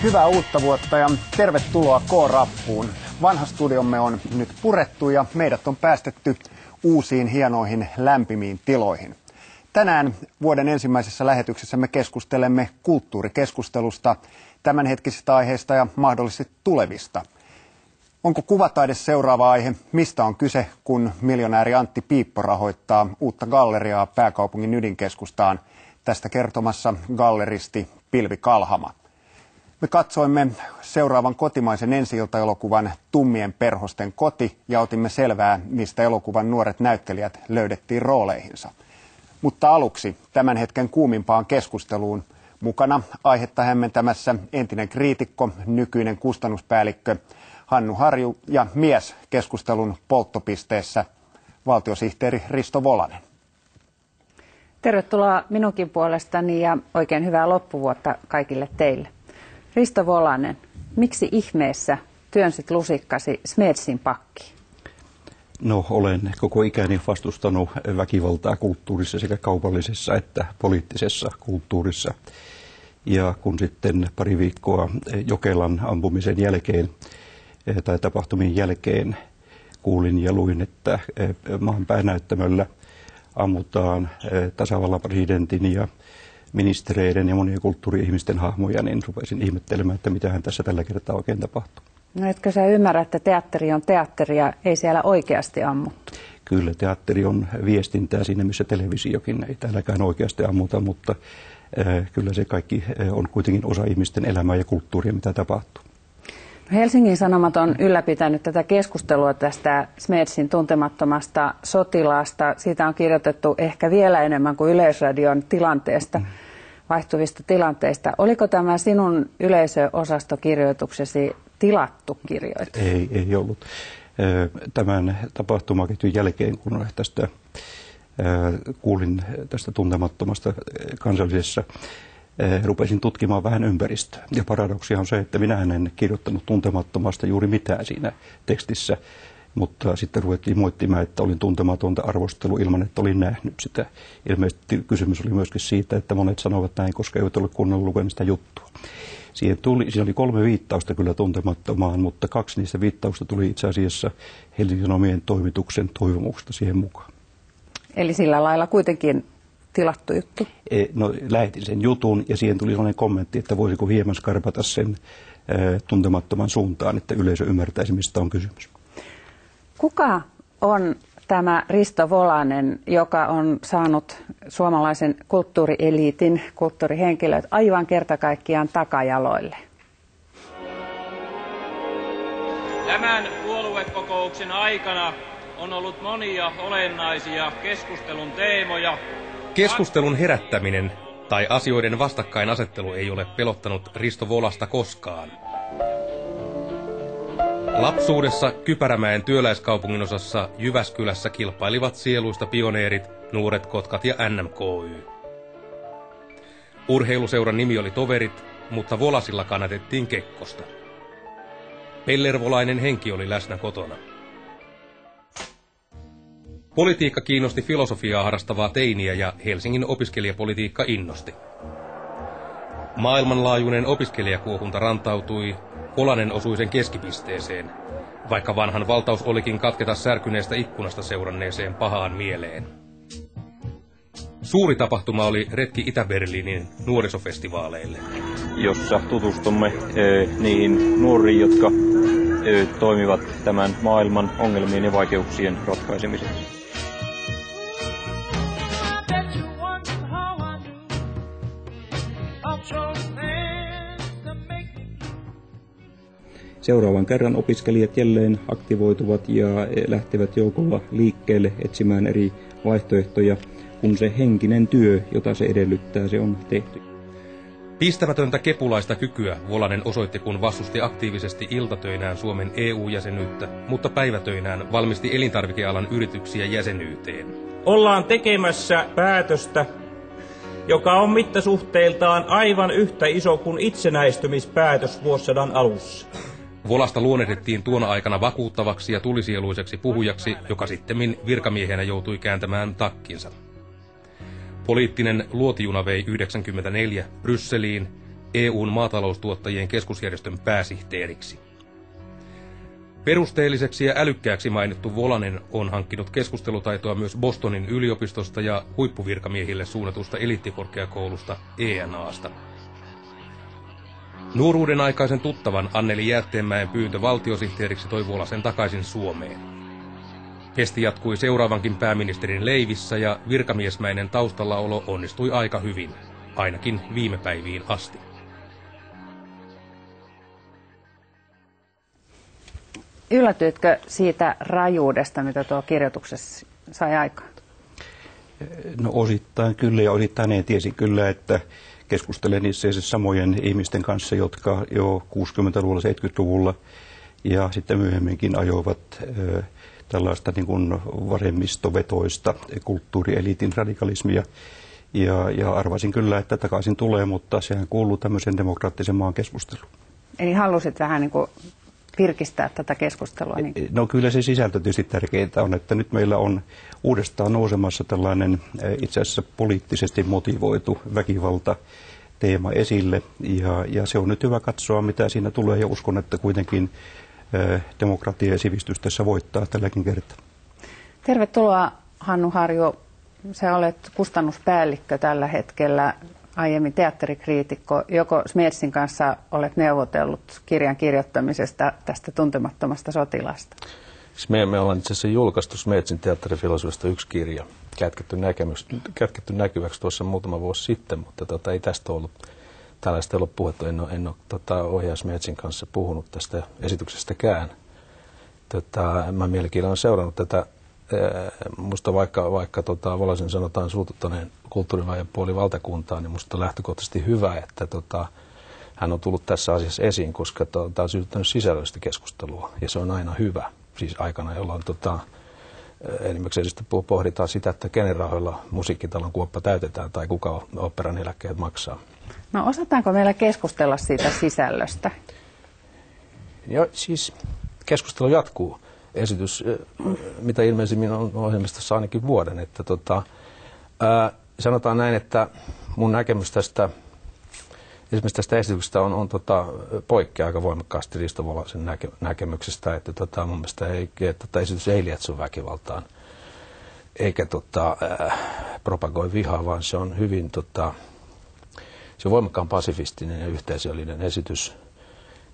Hyvää uutta vuotta ja tervetuloa K-rappuun. Vanha studiomme on nyt purettu ja meidät on päästetty uusiin hienoihin lämpimiin tiloihin. Tänään vuoden ensimmäisessä lähetyksessä me keskustelemme kulttuurikeskustelusta, tämänhetkisistä aiheista ja mahdollisesti tulevista. Onko kuvataide seuraava aihe? Mistä on kyse, kun miljonääri Antti Piippo rahoittaa uutta galleriaa pääkaupungin ydinkeskustaan? Tästä kertomassa galleristi Pilvi Kalhama. Me katsoimme seuraavan kotimaisen ensi-iltaelokuvan Tummien perhosten koti ja otimme selvää, mistä elokuvan nuoret näyttelijät löydettiin rooleihinsa. Mutta aluksi tämän hetken kuumimpaan keskusteluun. Mukana aihetta hämmentämässä entinen kriitikko, nykyinen kustannuspäällikkö Hannu Harju ja mies keskustelun polttopisteessä, valtiosihteeri Risto Volanen. Tervetuloa minunkin puolestani ja oikein hyvää loppuvuotta kaikille teille. Risto Volanen, miksi ihmeessä työnsit lusikkasi Smedsin pakkiin? No, olen koko ikäni vastustanut väkivaltaa kulttuurissa sekä kaupallisessa että poliittisessa kulttuurissa. Ja kun sitten pari viikkoa Jokelan ampumisen jälkeen tai tapahtumien jälkeen kuulin ja luin, että maan päänäyttämöllä ammutaan tasavallan presidentin ja ministereiden ja monien kulttuuri-ihmisten hahmoja, niin rupesin ihmettelemään, että mitähän tässä tällä kertaa oikein tapahtuu. No etkö sä ymmärrä, että teatteri on teatteria, ei siellä oikeasti ammuttu? Kyllä, teatteri on viestintää siinä, missä televisiokin ei täälläkään oikeasti ammuta, mutta kyllä se kaikki on kuitenkin osa ihmisten elämää ja kulttuuria, mitä tapahtuu. Helsingin Sanomat on ylläpitänyt tätä keskustelua tästä Smedsin tuntemattomasta sotilaasta. Siitä on kirjoitettu ehkä vielä enemmän kuin Yleisradion tilanteesta, vaihtuvista tilanteista. Oliko tämä sinun yleisöosastokirjoituksesi tilattu kirjoitus? Ei ollut. Tämän tapahtumaketjun jälkeen, kun kuulin tästä tuntemattomasta kansallisessa, rupesin tutkimaan vähän ympäristöä. Ja paradoksia on se, että minä en kirjoittanut tuntemattomasta juuri mitään siinä tekstissä, mutta sitten ruvettiin moittimaan, että olin tuntematonta arvostelu ilman, että olin nähnyt sitä. Ilmeisesti kysymys oli myöskin siitä, että monet sanovat näin, koska eivät ole kunnolla lukenut sitä juttua. Siinä oli 3 viittausta kyllä tuntemattomaan, mutta 2 niistä viittausta tuli itse asiassa Helsingin Sanomien toimituksen toivomuksesta siihen mukaan. Eli sillä lailla kuitenkin tilattu juttu? No, lähetin sen jutun ja siihen tuli sellainen kommentti, että voisiko hieman skarpata sen tuntemattoman suuntaan, että yleisö ymmärtäisi, mistä on kysymys. Kuka on tämä Risto Volanen, joka on saanut suomalaisen kulttuurieliitin, kulttuurihenkilöt aivan kertakaikkiaan takajaloille? Tämän puoluekokouksen aikana on ollut monia olennaisia keskustelun teemoja. Keskustelun herättäminen tai asioiden vastakkainasettelu ei ole pelottanut Risto Volasta koskaan. Lapsuudessa Kypärämäen työläiskaupungin osassa Jyväskylässä kilpailivat sieluista pioneerit, Nuoret Kotkat ja NMKY. Urheiluseuran nimi oli Toverit, mutta Volasilla kannatettiin Kekkosta. Pellervolainen henki oli läsnä kotona. Politiikka kiinnosti filosofiaa harrastavaa teiniä ja Helsingin opiskelijapolitiikka innosti. Maailmanlaajuinen opiskelijakuohunta rantautui, Volanen osui sen keskipisteeseen, vaikka vanhan valtaus olikin katketa särkyneestä ikkunasta seuranneeseen pahaan mieleen. Suuri tapahtuma oli retki Itä-Berliinin nuorisofestivaaleille, jossa tutustumme niihin nuoriin, jotka toimivat tämän maailman ongelmien ja vaikeuksien ratkaisemiseksi. Seuraavan kerran opiskelijat jälleen aktivoituvat ja lähtevät joukolla liikkeelle etsimään eri vaihtoehtoja, kun se henkinen työ, jota se edellyttää, se on tehty. Pistämätöntä kepulaista kykyä Volanen osoitti, kun vastusti aktiivisesti iltatöinään Suomen EU-jäsenyyttä, mutta päivätöinään valmisti elintarvikealan yrityksiä jäsenyyteen. Ollaan tekemässä päätöstä, joka on mittasuhteiltaan aivan yhtä iso kuin itsenäistymispäätös vuosisadan alussa. Volasta luonnehdittiin tuona aikana vakuuttavaksi ja tulisieluiseksi puhujaksi, joka sittemmin virkamiehenä joutui kääntämään takkinsa. Poliittinen luotijuna vei 1994 Brysseliin, EUn maataloustuottajien keskusjärjestön pääsihteeriksi. Perusteelliseksi ja älykkääksi mainittu Volanen on hankkinut keskustelutaitoa myös Bostonin yliopistosta ja huippuvirkamiehille suunnatusta eliittikorkeakoulusta ENAsta. Nuoruuden aikaisen tuttavan Anneli Jäätteenmäen pyyntö valtiosihteeriksi toi Volasen takaisin Suomeen. Hesti jatkui seuraavankin pääministerin leivissä ja virkamiesmäinen taustallaolo onnistui aika hyvin, ainakin viime päiviin asti. Yllätyitkö siitä rajuudesta, mitä tuo kirjoituksessa sai aikaan? No osittain kyllä ja osittain en tiesi kyllä, että keskustelen itse asiassa samojen ihmisten kanssa, jotka jo 60-luvulla, 70-luvulla ja sitten myöhemminkin ajoivat tällaista niin kuin vasemmistovetoista kulttuurieliitin radikalismia. Ja arvasin kyllä, että takaisin tulee, mutta sehän kuuluu tämmöisen demokraattisen maan keskusteluun. Eli halusit vähän niin kuin virkistää tätä keskustelua? Niin. No kyllä se sisältö tietysti tärkeintä on, että nyt meillä on uudestaan nousemassa tällainen itse asiassa poliittisesti motivoitu väkivalta-teema esille. Ja se on nyt hyvä katsoa, mitä siinä tulee, ja uskon, että kuitenkin demokratia ja sivistys tässä voittaa tälläkin kertaa. Tervetuloa, Hannu Harju. Sä olet kustannuspäällikkö tällä hetkellä, aiemmin teatterikriitikko. Joko Smedsin kanssa olet neuvotellut kirjan kirjoittamisesta tästä tuntemattomasta sotilasta? Me ollaan itse asiassa julkaistu Smedsin teatterifilosofiasta yksi kirja, kätketty näkyväksi tuossa muutama vuosi sitten, mutta ei tästä ollut tällaista ollut puhetta. En ole ohjaaja Smedsin kanssa puhunut tästä esityksestäkään. Mä mielenkiinnolla seurannut tätä. Musta vaikka Volasen sanotaan suututtaneen kulttuuriväen puoli valtakuntaa, niin musta on lähtökohtaisesti hyvä, että hän on tullut tässä asiassa esiin, koska tämä on synnyttänyt sisällöllistä keskustelua, ja se on aina hyvä. Siis aikana, jolloin enimmäkseen pohditaan sitä, että kenen rahoilla musiikkitalon kuoppa täytetään tai kuka oopperan eläkkeet maksaa. No osataanko meillä keskustella siitä sisällöstä? Joo, siis keskustelu jatkuu. Esitys, mitä ilmeisimmin on ohjelmistossa ainakin vuoden. Että sanotaan näin, että mun näkemys esimerkiksi tästä esityksestä on poikkea aika voimakkaasti Risto Volasen näkemyksestä, että mun mielestä esitys ei lietso väkivaltaan eikä propagoi vihaa, vaan se on hyvin se on voimakkaan pasifistinen ja yhteisöllinen esitys.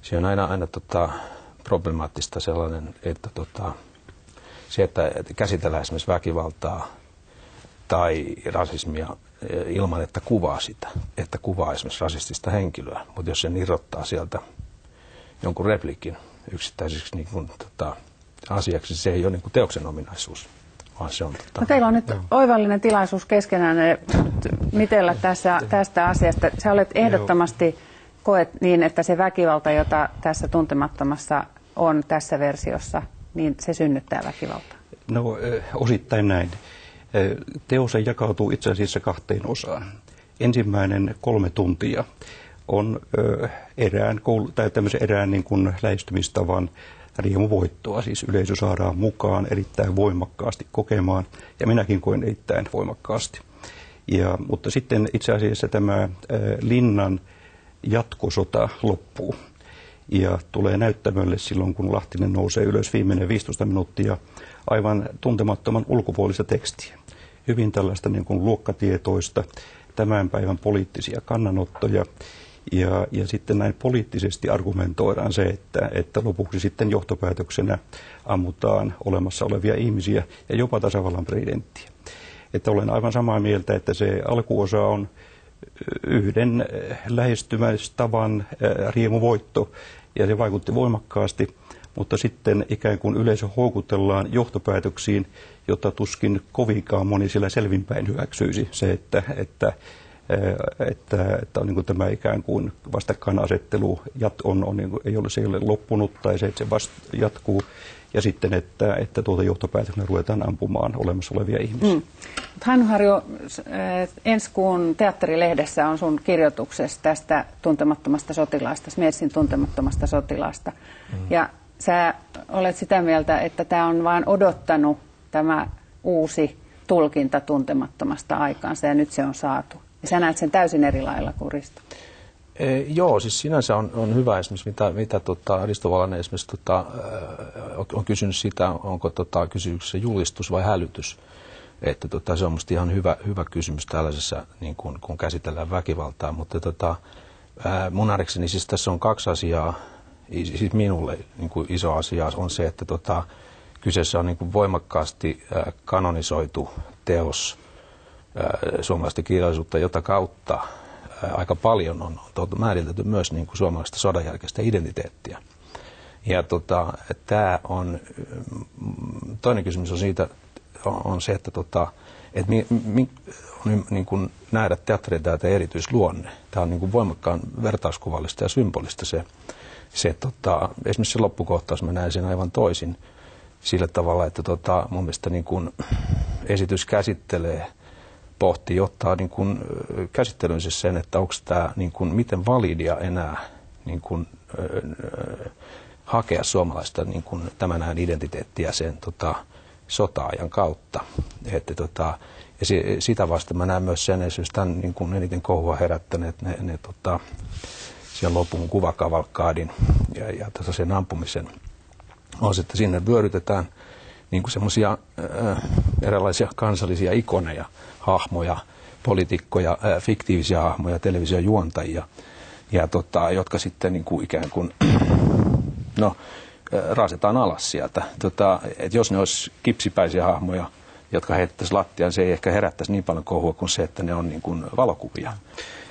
Se on aina problemaattista sellainen, että se, että käsitellään esimerkiksi väkivaltaa tai rasismia ilman, että kuvaa sitä, että kuvaa esimerkiksi rasistista henkilöä, mutta jos sen irrottaa sieltä jonkun repliikin yksittäiseksi asiaksi, se ei ole teoksen ominaisuus, vaan se on... No, teillä on nyt oivallinen tilaisuus keskenään mitellä tästä asiasta. Sä olet ehdottomasti koet niin, että se väkivalta, jota tässä tuntemattomassa on tässä versiossa, niin se synnyttää väkivaltaa? No osittain näin. Teos jakautuu itse asiassa kahteen osaan. Ensimmäinen 3 tuntia on erään niin kuin lähestymistavan riemuvoittoa, siis yleisö saadaan mukaan erittäin voimakkaasti kokemaan, ja minäkin koen erittäin voimakkaasti. Mutta sitten itse asiassa tämä Linnan jatkosota loppuu ja tulee näyttämölle silloin, kun Lahtinen nousee ylös viimeinen 15 minuuttia aivan tuntemattoman ulkopuolista tekstiä. Hyvin tällaista niin kuin luokkatietoista, tämän päivän poliittisia kannanottoja, ja sitten näin poliittisesti argumentoidaan se, että lopuksi sitten johtopäätöksenä ammutaan olemassa olevia ihmisiä ja jopa tasavallan presidenttiä. Että olen aivan samaa mieltä, että se alkuosa on yhden lähestymistavan riemuvoitto, ja se vaikutti voimakkaasti, mutta sitten ikään kuin yleisö houkutellaan johtopäätöksiin, jota tuskin kovinkaan moni siellä selvinpäin hyväksyisi. Se, että on niin kuin tämä ikään kuin vastakkainasettelu se ei ole loppunut tai se vasta jatkuu, ja sitten, että johtopäätöksenä ruvetaan ampumaan olemassa olevia ihmisiä. Hannu Harju, ensi kuun Teatterilehdessä on sun kirjoituksessa tästä tuntemattomasta sotilaasta, Smedsin tuntemattomasta sotilaasta. Ja sä olet sitä mieltä, että tämä on vain odottanut tämä uusi tulkinta tuntemattomasta aikaansa, ja nyt se on saatu. Ja sä näet sen täysin eri lailla kuin Risto. Joo, siis sinänsä on hyvä esimerkiksi, mitä Risto Valainen esimerkiksi on kysynyt sitä, onko kysymyksessä julistus vai hälytys. Että se on minusta ihan hyvä kysymys tällaisessa, niin kun käsitellään väkivaltaa, mutta mun nähdäkseni siis tässä on kaksi asiaa. Siis minulle niin kuin iso asia on se, että kyseessä on niin kuin voimakkaasti kanonisoitu teos suomalaista kirjallisuutta, jota kautta aika paljon on määritelty myös niin kuin suomalaista sodanjälkeistä identiteettiä. Ja tämä on, toinen kysymys on siitä, on se, että on niin kuin nähdä teatteritaiteen erityisluonne. Tämä on niin kuin voimakkaan vertauskuvallista ja symbolista se esimerkiksi se loppukohtaus, mä näen sen aivan toisin sillä tavalla, että mun mielestä niin kuin esitys pohtii, ottaa niin kuin käsittelynsä sen, että onko tämä niin kuin, miten validia enää niin kuin, hakea suomalaista niin kuin tämän ajan identiteettiä sen sota-ajan kautta. Että, ja sitä vasta mä näen myös sen, esimerkiksi tämän niin kuin eniten kohua herättäneet ne siellä lopun kuvakavalkaadin ja sen ampumisen on, että sinne vyörytetään niin kuin semmoisia erilaisia kansallisia ikoneja, hahmoja, poliitikkoja, fiktiivisiä hahmoja, televisiojuontajia, jotka sitten niin kuin ikään kuin raasetaan alas sieltä. Että jos ne olisi kipsipäisiä hahmoja, jotka heittäisiin lattiaan, se ei ehkä herättäisi niin paljon kohua kuin se, että ne on niin kuin valokuvia.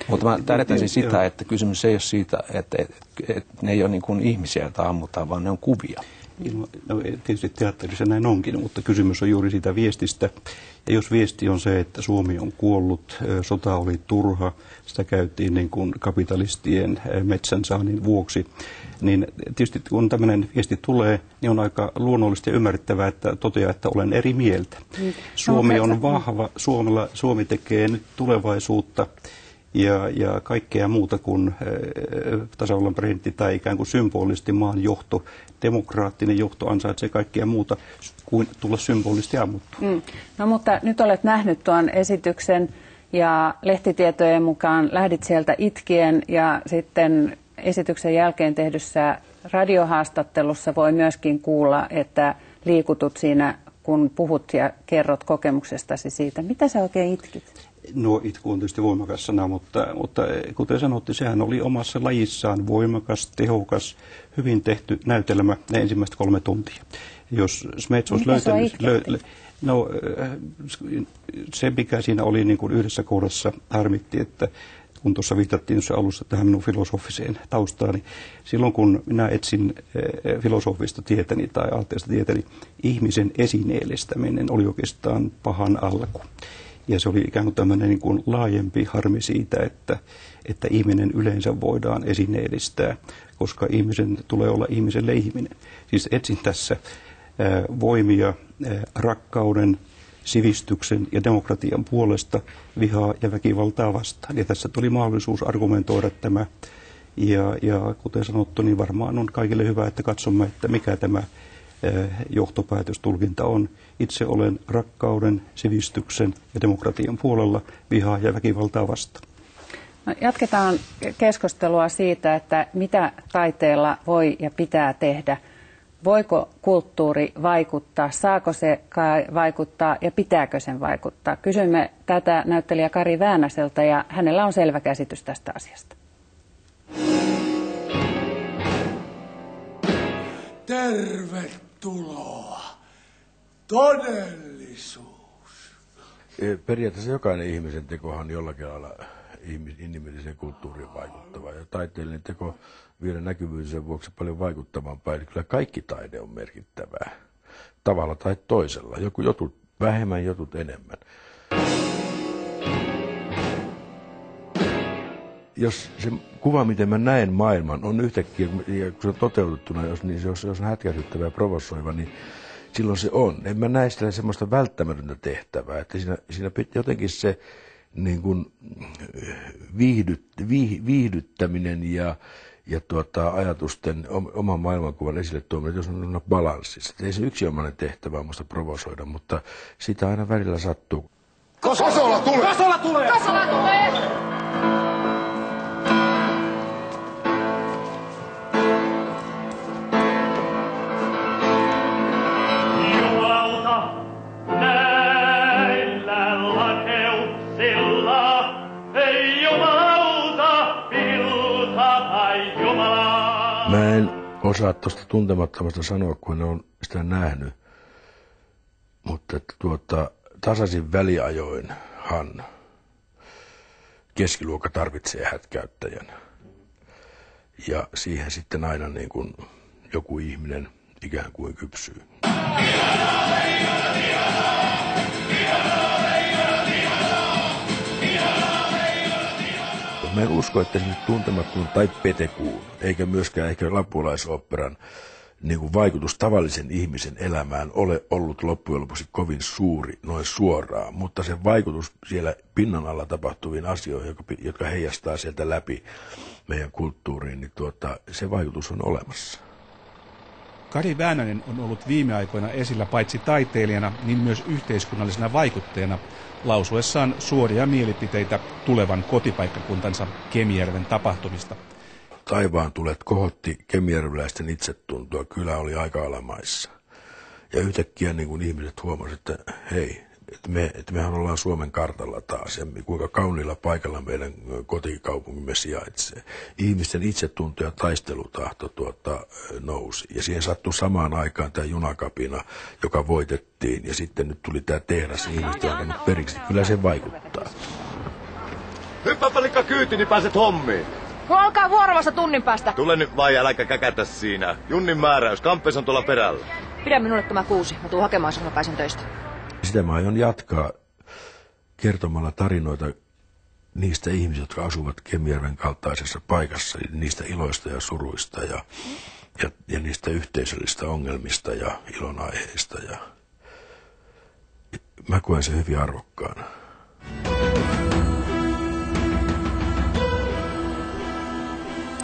Mutta mä tähdätäisin sitä, että kysymys ei ole siitä, että ne ei ole niin kuin ihmisiä, joita ammutaan, vaan ne on kuvia. No, tietysti teatterissa näin onkin, mutta kysymys on juuri siitä viestistä. Ja jos viesti on se, että Suomi on kuollut, sota oli turha, sitä käytiin niin kuin kapitalistien metsänsaannin vuoksi, niin tietysti kun tämmöinen viesti tulee, niin on aika luonnollista ja ymmärrettävää, että toteaa, että olen eri mieltä. Suomi on vahva, Suomi tekee nyt tulevaisuutta. Ja kaikkea muuta kuin tasavallan presidentti tai ikään kuin symbolisesti maan johto, demokraattinen johto ansaitsee kaikkea muuta kuin tulla symbolisesti ammuttua. No mutta nyt olet nähnyt tuon esityksen ja lehtitietojen mukaan lähdit sieltä itkien ja sitten esityksen jälkeen tehdyssä radiohaastattelussa voi myöskin kuulla, että liikutut siinä, kun puhut ja kerrot kokemuksestasi siitä. Mitä sä oikein itkit? No, itku on tietysti voimakas sana, mutta kuten sanotte, sehän oli omassa lajissaan voimakas, tehokas, hyvin tehty näytelmä ne ensimmäiset 3 tuntia. Jos Smets olisi löytänyt... No, se mikä siinä oli niin kuin yhdessä kohdassa harmitti, että kun tuossa viitattiin alussa tähän minun filosofiseen taustaani, silloin kun minä etsin filosofista tietäni tai aatteesta tietäni, ihmisen esineellistäminen oli oikeastaan pahan alku. Ja se oli ikään kuin tämmöinen niin kuin laajempi harmi siitä, että ihminen yleensä voidaan esineellistää, koska ihmisen tulee olla ihmiselle ihminen. Siis etsin tässä voimia rakkauden, sivistyksen ja demokratian puolesta vihaa ja väkivaltaa vastaan. Ja tässä tuli mahdollisuus argumentoida tämä. Ja kuten sanottu, niin varmaan on kaikille hyvä, että katsomme, että mikä tämä johtopäätöstulkinta on. Itse olen rakkauden, sivistyksen ja demokratian puolella vihaa ja väkivaltaa vastaan. No, jatketaan keskustelua siitä, että mitä taiteella voi ja pitää tehdä. Voiko kulttuuri vaikuttaa, saako se vaikuttaa ja pitääkö sen vaikuttaa? Kysymme tätä näyttelijä Kari Väänäseltä ja hänellä on selvä käsitys tästä asiasta. Tervetuloa. Todellisuus. Periaatteessa jokainen ihmisen tekohan jollakin lailla inhimilliseen kulttuuriin vaikuttava. Ja taiteellinen teko vielä näkyvyyden vuoksi paljon vaikuttavampaa. Eli kyllä kaikki taide on merkittävää. Tavalla tai toisella. Jotut vähemmän, jotut enemmän. Jos se kuva, miten mä näen maailman, on yhtäkkiä, kun se on toteutettuna, jos on hätkähdyttävä ja provosoiva, niin silloin se on. En mä näe sitä semmoista välttämätöntä tehtävää, että siinä jotenkin se niin kuin viihdyttäminen ja ajatusten oman maailmankuvan esille tuominen, jos on balanssissa. Ei se yksinomainen tehtävä on musta provosoida, mutta sitä aina välillä sattuu. Kosola tulee! Kosola tulee! Kosola tulee! osaa tuosta tuntemattomasta sanoa, kun en ole sitä nähnyt. Mutta tasaisin väliajoinhan keskiluokka tarvitsee hätkäyttäjän. Ja siihen sitten aina niin kuin joku ihminen ikään kuin kypsyy. Mä en usko, että esimerkiksi Tuntemattoman tai Petekuun, eikä myöskään ehkä lappulaisoopperan niin kuin vaikutus tavallisen ihmisen elämään ole ollut loppujen lopuksi kovin suuri noin suoraan, mutta se vaikutus siellä pinnan alla tapahtuviin asioihin, jotka heijastaa sieltä läpi meidän kulttuuriin, niin se vaikutus on olemassa. Kari Väänänen on ollut viime aikoina esillä paitsi taiteilijana, niin myös yhteiskunnallisena vaikuttajana, lausuessaan suoria mielipiteitä tulevan kotipaikkakuntansa Kemijärven tapahtumista. Taivaan tulet kohotti kemijärveläisten itsetuntoa, kylä oli aika alamaissa. Ja yhtäkkiä niin kuin ihmiset huomasivat, että hei, että mehän ollaan Suomen kartalla taas ja kuinka kauniilla paikalla meidän kotikaupunkimme sijaitsee. Ihmisten itsetunto ja taistelutahto nousi. Ja siihen sattui samaan aikaan tämä junakapina, joka voitettiin. Ja sitten nyt tuli tämä tehdas, ihmiset on antanut periksi. Kyllä se vaikuttaa. Hyppääpä likka kyyti, niin pääset hommiin. No alkaa vuorovassa tunnin päästä. Tule nyt vaan ja äläkä käkätä siinä. Junnin määräys, kamppees on tuolla perällä. Pidä minulle tämä 6. Mä tuun hakemaan, kun mä pääsen töistä. Sitä mä aion jatkaa kertomalla tarinoita niistä ihmisistä, jotka asuvat Kemijärven kaltaisessa paikassa, niistä iloista ja suruista ja niistä yhteisöllisistä ongelmista ja ilonaiheista. Ja mä koen sen hyvin arvokkaana.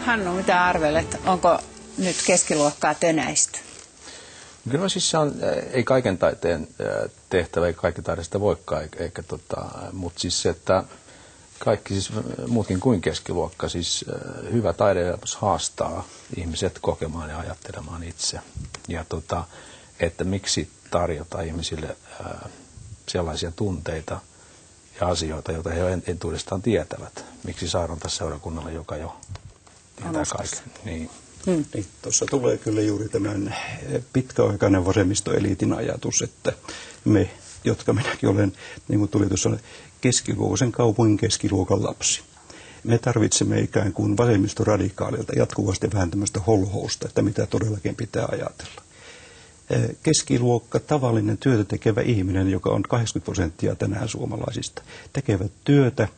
Hannu, mitä arvelet? Onko nyt keskiluokkaa tönäistä? Kyllä siis se on, ei kaiken taiteen tehtävä, ei kaikki taide sitä voikaan, mutta siis se, että kaikki siis muutkin kuin keskiluokka, siis hyvä taide haastaa ihmiset kokemaan ja ajattelemaan itse. Ja että miksi tarjota ihmisille sellaisia tunteita ja asioita, joita he entuudestaan tietävät. Miksi saarnata seurakunnalle, joka jo tietää kaiken. Niin. Niin, tuossa tulee kyllä juuri tämän pitkäaikainen vasemmistoeliitin ajatus, että me, jotka minäkin olen, niin kuin tuli tuossa, keskikokoisen kaupungin keskiluokan lapsi. Me tarvitsemme ikään kuin vasemmistoradikaalilta jatkuvasti vähän tämmöistä holhousta, että mitä todellakin pitää ajatella. Keskiluokka, tavallinen työtä tekevä ihminen, joka on 80% tänään suomalaisista, tekevät työtä.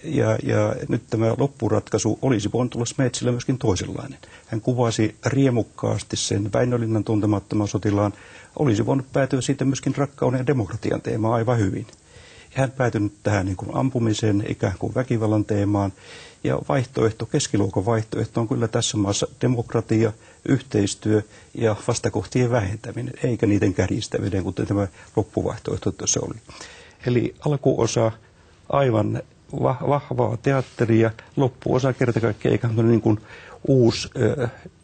Ja nyt tämä loppuratkaisu olisi voinut olla Smetsillä myöskin toisenlainen. Hän kuvasi riemukkaasti sen Väinölinnan Tuntemattoman sotilaan. Olisi voinut päätyä siitä myöskin rakkauden ja demokratian teemaan aivan hyvin. Ja hän päätynyt tähän niin kuin ampumisen, ikään kuin väkivallan teemaan. Ja vaihtoehto, keskiluokan vaihtoehto on kyllä tässä maassa demokratia, yhteistyö ja vastakohtien vähentäminen, eikä niiden kärjistäminen, kuten tämä loppuvaihtoehto tuossa oli. Eli alkuosa aivan vahvaa teatteria, loppuosa kerta kaikkiaan ikään kuin, niin kuin uusi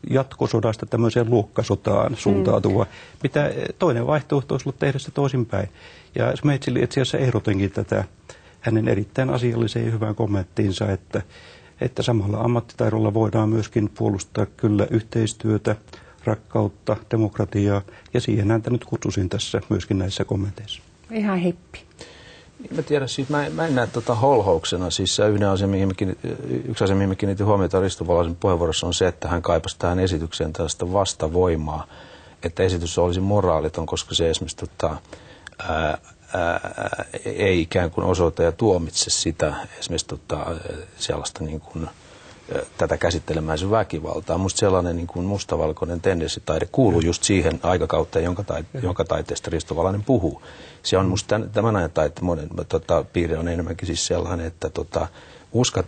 jatkosodasta tämmöiseen luokkasotaan suuntautuva, mitä toinen vaihtoehto olisi ollut tehdä se toisinpäin. Ja Smetsille itse asiassa ehdotinkin tätä hänen erittäin asialliseen ja hyvään kommenttiinsa, että samalla ammattitaidolla voidaan myöskin puolustaa kyllä yhteistyötä, rakkautta, demokratiaa, ja siihen häntä nyt kutsusin tässä myöskin näissä kommenteissa. Ihan hippi. Mä tiedän, siis mä en näe holhouksena. Siis yksi asia, mihin me kiinnitin huomiota Risto Volaisen puheenvuorossa on se, että hän kaipasi tähän esitykseen tällaista vastavoimaa, että esitys olisi moraaliton, koska se esimerkiksi ei ikään kuin osoita ja tuomitse sitä esimerkiksi sellaista niin kuin tätä käsittelemäisen väkivaltaa. Musta sellainen niin kuin mustavalkoinen tendenssitaide kuuluu just siihen aikakauteen, jonka taiteesta Risto Valainen puhuu. Se on musta tämän ajan taiteen piirre on enemmänkin siis sellainen, että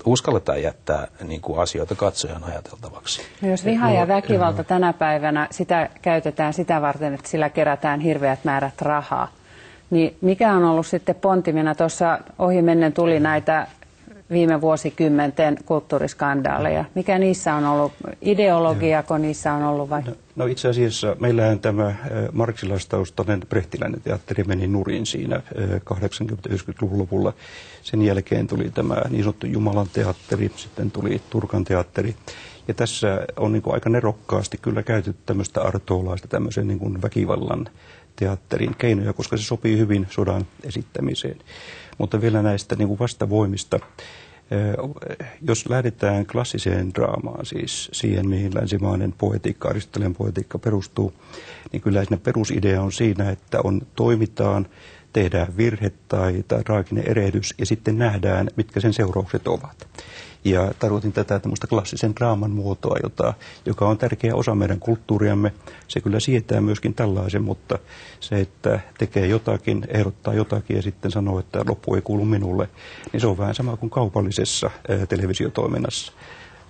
uskalletaan jättää niin kuin asioita katsojan ajateltavaksi. No jos viha ja väkivalta tänä päivänä, sitä käytetään sitä varten, että sillä kerätään hirveät määrät rahaa. Niin mikä on ollut sitten pontimena? Tuossa ohimennen tuli näitä viime vuosikymmenten kulttuuriskandaaleja. Mikä niissä on ollut? Ideologiako niissä on ollut vai? No itse asiassa meillähän tämä marksilaistaustainen brehtiläinen teatteri meni nurin siinä 80-90-luvun lopulla. Sen jälkeen tuli tämä niin sanottu Jumalan teatteri, sitten tuli Turkan teatteri. Ja tässä on niin kuin aika nerokkaasti kyllä käytetty tämmöistä artoolaista, tämmöisen niin kuin väkivallan teatterin keinoja, koska se sopii hyvin sodan esittämiseen. Mutta vielä näistä niin kuin vastavoimista. Jos lähdetään klassiseen draamaan, siis siihen, mihin länsimainen poetiikka, Aristoteleen poetiikka perustuu, niin kyllä siinä perusidea on siinä, että toimitaan, tehdään virhe tai traaginen erehdys ja sitten nähdään, mitkä sen seuraukset ovat. Ja tarkoitin tätä tämmöistä klassisen draaman muotoa, joka on tärkeä osa meidän kulttuuriamme. Se kyllä sietää myöskin tällaisen, mutta se, että tekee jotakin, ehdottaa jotakin ja sitten sanoo, että loppu ei kuulu minulle, niin se on vähän sama kuin kaupallisessa televisiotoiminnassa.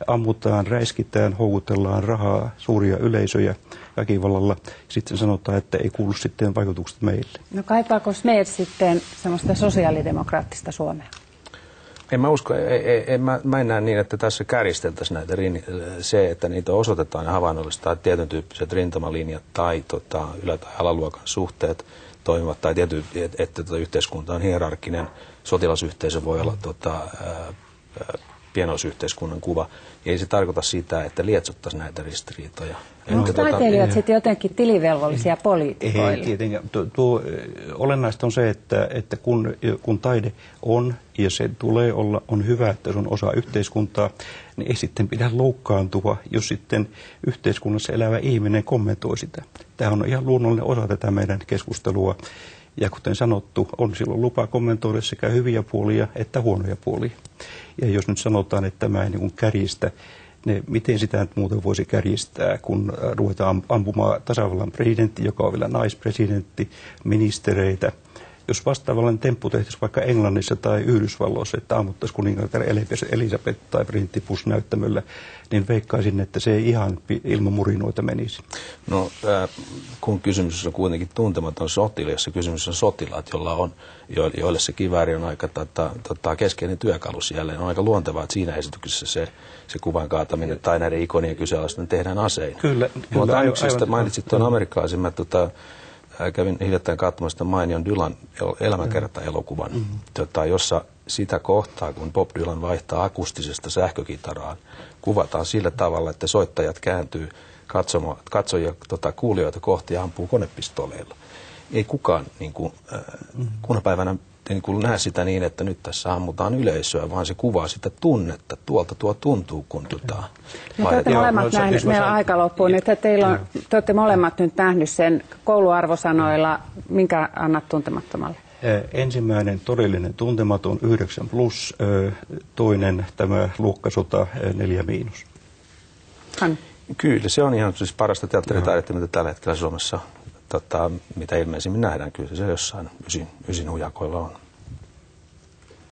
Ammutaan, räiskitään, houkutellaan rahaa, suuria yleisöjä väkivallalla. Sitten sanotaan, että ei kuulu sitten vaikutukset meille. No kaipaako SMED sitten semmoista sosiaalidemokraattista Suomea? En mä usko, mä en näe niin, että tässä kärjisteltäisiin näitä se, että niitä osoitetaan ja havainnollistaa tietyn tyyppiset rintamalinjat tai ylä- tai alaluokan suhteet toimivat tai että yhteiskunta on hierarkkinen, sotilasyhteisö voi olla pienoisyhteiskunnan kuva. Ja ei se tarkoita sitä, että lietsottaisiin näitä ristiriitoja. Onko taiteilijat sitten jotenkin tilivelvollisia poliitikoille? Ei tietenkään. Olennaista on se, että kun taide on ja se tulee olla, on hyvä, että se on osa yhteiskuntaa, niin ei sitten pidä loukkaantua, jos sitten yhteiskunnassa elävä ihminen kommentoi sitä. Tämä on ihan luonnollinen osa tätä meidän keskustelua. Ja kuten sanottu, on silloin lupa kommentoida sekä hyviä puolia että huonoja puolia. Ja jos nyt sanotaan, että tämä ei niin kärjistä, niin miten sitä nyt muuten voisi kärjistää, kun ruvetaan ampumaan tasavallan presidentti, joka on vielä naispresidentti, ministereitä. Jos vastaavallinen temppu tehtäisiin vaikka Englannissa tai Yhdysvalloissa, että ammuttaisiin kuningatar Elisabeth tai presidentti Bush näyttämöllä, niin veikkaisin, että se ei ihan ilman murinoita menisi. No, kun kysymys on kuitenkin tuntematon sotilas, jossa kysymys on sotilaat, joille se kivääri on aika keskeinen työkalu jälleen. On aika luontevaa, että siinä esityksessä se kuvan kaataminen tai näiden ikonien kyseenalaistaminen tehdään asein. Kyllä. Mainitsit tuon amerikkalaisen. Kävin hiljattain katsomassa Mainion Dylan elämänkerta-elokuvan, jossa sitä kohtaa, kun Bob Dylan vaihtaa akustisesta sähkökitaraan, kuvataan sillä tavalla, että soittajat kääntyy katsojia, kuulijoita kohti ja ampuu konepistoleilla. Ei kukaan kuna päivänä näe sitä niin, että nyt tässä ammutaan yleisöä, vaan se kuvaa sitä tunnetta. Tuolta tuo tuntuu, kun te olette molemmat nähneet, meillä on aika loppuun, että te olette molemmat nyt nähnyt sen kouluarvosanoilla. Minkä annat Tuntemattomalle? Ensimmäinen todellinen Tuntematon 9+, toinen tämä luokkasota 4-. Kyllä, se on ihan siis parasta teatteritaidetta, mitä tällä hetkellä Suomessa, mitä ilmeisimmin nähdään. Kyllä se jossain ysin hujakoilla on.